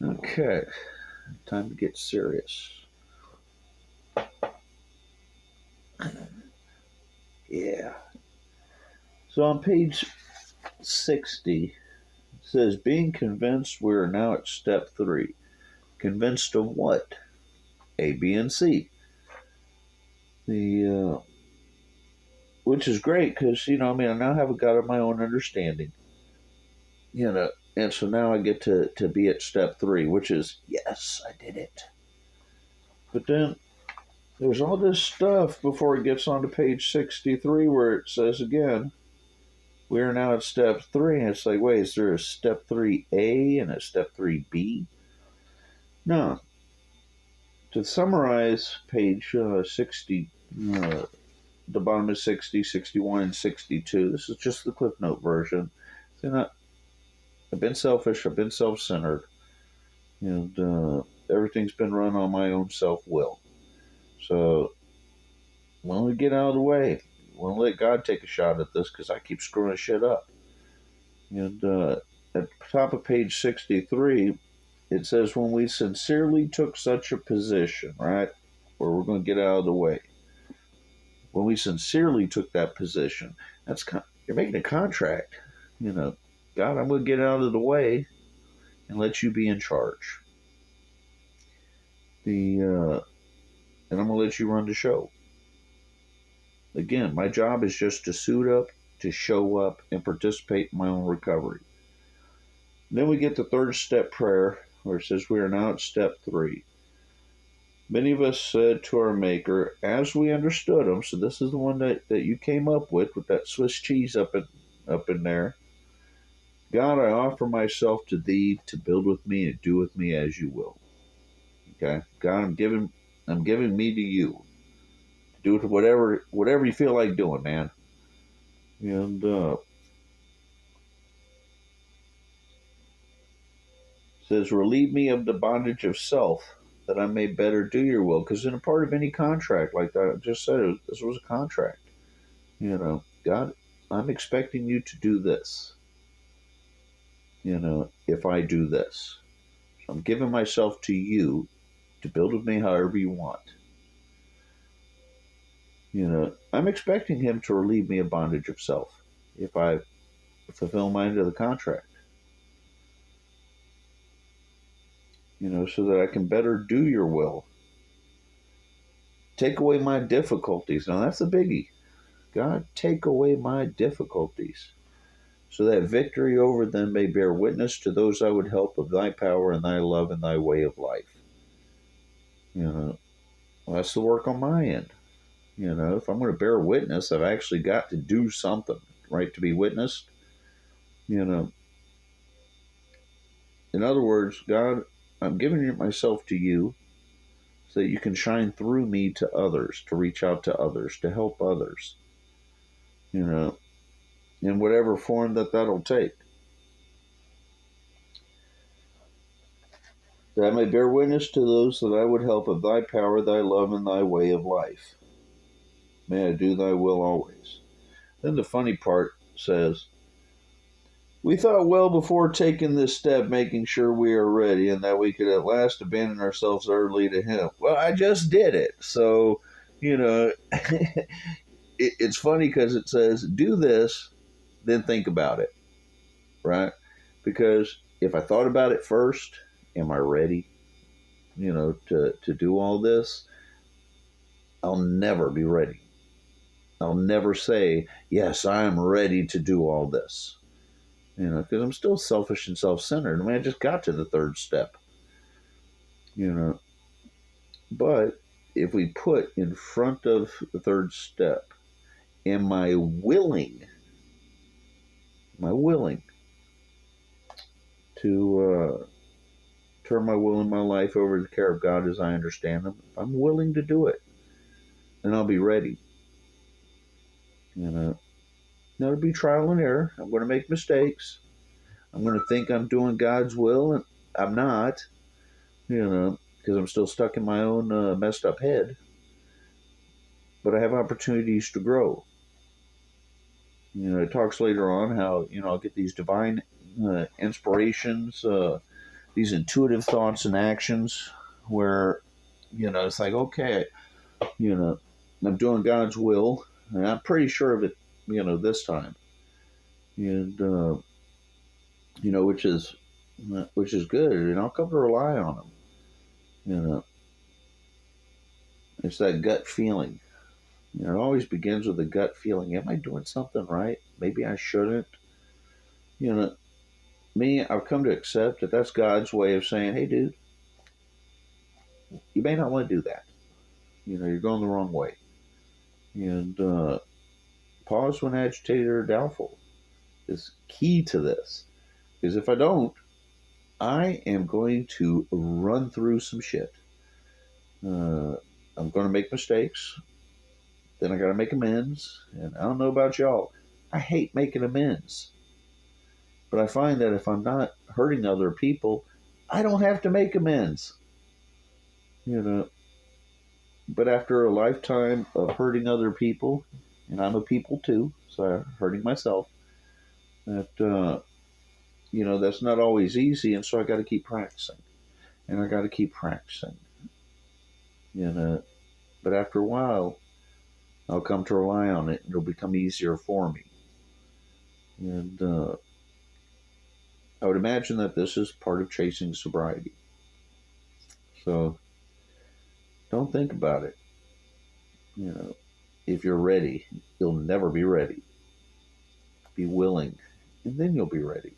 Okay, time to get serious. Yeah. So on page 60, it says, being convinced we're now at step three. Convinced of what? A, B, and C. The which is great because I now have a God of my own understanding. And so now I get to be at step three, which is yes, I did it. But then there's all this stuff before it gets on to page 63 where it says again, we are now at step three. And it's like, wait, is there a step 3A and a step 3B? No. To summarize page 60, the bottom is 60, 61, and 62. This is just the Cliff Note version. So, I've been selfish, I've been self centered, and everything's been run on my own self will. So, when we get out of the way, we'll let God take a shot at this because I keep screwing shit up. And at the top of page 63, it says, when we sincerely took such a position, right, where we're going to get out of the way, when we sincerely took that position, you're making a contract. God, I'm going to get out of the way and let you be in charge. And I'm going to let you run the show. Again, my job is just to suit up, to show up, and participate in my own recovery. Then we get the third step prayer, where it says we are now at step three. Many of us said to our Maker, as we understood him, so this is the one that you came up with that Swiss cheese up in there. God, I offer myself to thee to build with me and do with me as you will. Okay? God, I'm giving me to you. Do it whatever you feel like doing, man. And says, relieve me of the bondage of self, that I may better do your will. Because in a part of any contract, like I just said, this was a contract. God, I'm expecting you to do this. If I do this. So I'm giving myself to you to build with me however you want. I'm expecting him to relieve me of bondage of self if I fulfill my end of the contract. So that I can better do your will. Take away my difficulties. Now that's a biggie. God, take away my difficulties, so that victory over them may bear witness to those I would help of thy power and thy love and thy way of life. Well, that's the work on my end. If I'm going to bear witness, I've actually got to do something, right, to be witnessed. In other words, God, I'm giving myself to you so that you can shine through me to others, to reach out to others, to help others, in whatever form that'll take. That I may bear witness to those that I would help of thy power, thy love, and thy way of life. May I do thy will always. Then the funny part says, we thought well before taking this step, making sure we are ready and that we could at last abandon ourselves utterly to him. Well, I just did it. So, it's funny because it says, do this, then think about it, right? Because if I thought about it first, am I ready, to do all this? I'll never be ready. I'll never say, yes, I'm ready to do all this. Because I'm still selfish and self-centered. I mean, I just got to the third step. But if we put in front of the third step, am I willing to turn my will and my life over to the care of God as I understand them? If I'm willing to do it, then I'll be ready. Now, it'll be trial and error. I'm going to make mistakes. I'm going to think I'm doing God's will, and I'm not, because I'm still stuck in my own messed up head. But I have opportunities to grow. It talks later on how, I'll get these divine inspirations these intuitive thoughts and actions where, it's like, okay, you know, I'm doing God's will, and I'm pretty sure of it, this time, and which is good, and I'll come to rely on Him. You know, it's that gut feeling. It always begins with a gut feeling. Am I doing something right? Maybe I shouldn't. You know, me, I've come to accept that that's God's way of saying, hey, dude, you may not want to do that. You're going the wrong way. And pause when agitated or doubtful is key to this. Because if I don't, I am going to run through some shit. I'm going to make mistakes. Then I got to make amends. And I don't know about y'all. I hate making amends. But I find that if I'm not hurting other people, I don't have to make amends. You know. But after a lifetime of hurting other people, and I'm a people too, so I'm hurting myself, that, that's not always easy. And so I got to keep practicing. And I got to keep practicing. But after a while, I'll come to rely on it, and it'll become easier for me. And I would imagine that this is part of chasing sobriety. So don't think about it. If you're ready, you'll never be ready. Be willing, and then you'll be ready.